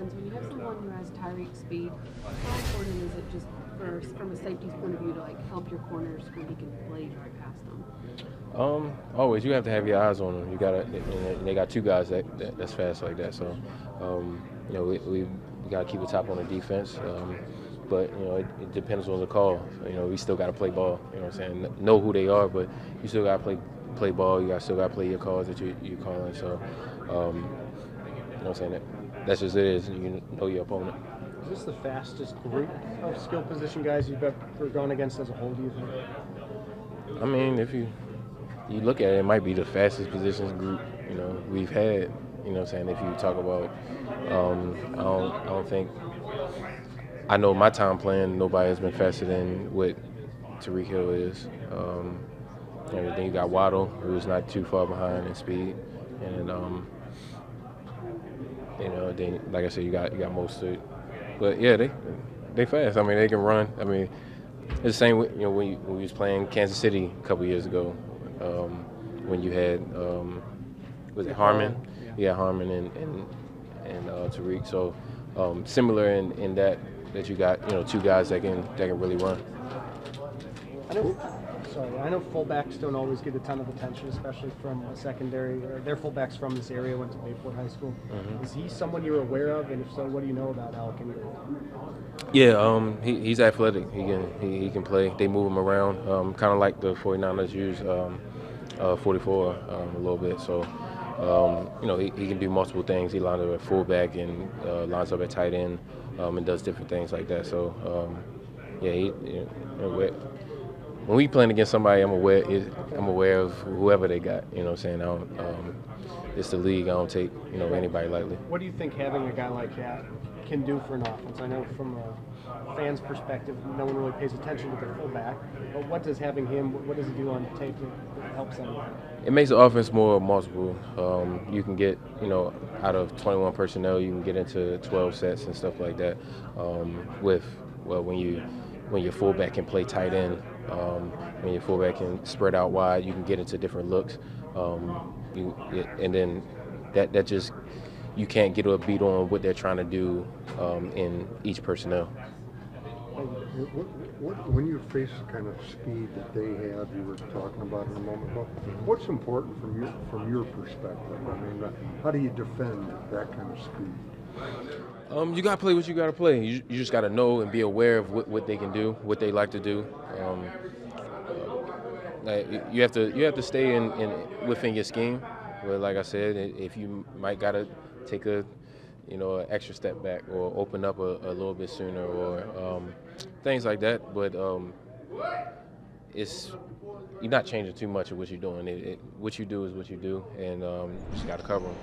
Dolphins, when you have someone who has Tyreek speed, how important is it just from a safety's point of view to like help your corners when he can play right past them? Always you have to have your eyes on them. You gotta, and they got two guys that's fast like that. So, we gotta keep it top on the defense. But it depends on the call. We still gotta play ball. You know what I'm saying? Know who they are, but you still gotta play ball. Still gotta play your calls that you calling. So, you know what I'm saying? That's just it is. You know your opponent. Is this the fastest group of skill position guys you've ever gone against as a whole, do you think? I mean, if you look at it, it might be the fastest positions group we've had. You know what I'm saying? If you talk about, I don't think I know my time playing. Nobody has been faster than what Tyreek Hill is. And then you got Waddle, who's not too far behind in speed, and then like I said, you got Mostert. But yeah, they fast. I mean, they can run. I mean, it's the same when we was playing Kansas City a couple years ago, when you had was it Harmon? Yeah, Harmon and Tyreek. So similar in that you got two guys that can really run. I know fullbacks don't always get a ton of attention, especially from a secondary. Their fullbacks from this area went to Bayport High School. Mm-hmm. Is he someone you're aware of, and if so, what do you know about Alkin? Yeah, he's athletic. He can play. They move him around, kind of like the 49ers use 44 a little bit. So he can do multiple things. He lines up at fullback and lines up at tight end, and does different things like that. So when we playing against somebody, I'm aware of whoever they got. You know what I'm saying? It's the league. I don't take anybody lightly. What do you think having a guy like that can do for an offense? I know from a fan's perspective, no one really pays attention to their fullback. But what does having him? What does he do on tape that helps them? It makes the offense more multiple. You can get out of 21 personnel, you can get into 12 sets and stuff like that. When your fullback can play tight end. When your fullback can spread out wide, you can get into different looks, and then that just you can't get a beat on what they're trying to do in each personnel. When you face the kind of speed that they have, you were talking about it a moment ago, what's important from your perspective? I mean, how do you defend that kind of speed? You gotta play what you gotta play. You just gotta know and be aware of what they can do, what they like to do. You have to stay within your scheme. But like I said, if you might gotta take an extra step back or open up a little bit sooner or things like that. But you're not changing too much of what you're doing. What you do is what you do, and you just gotta cover them.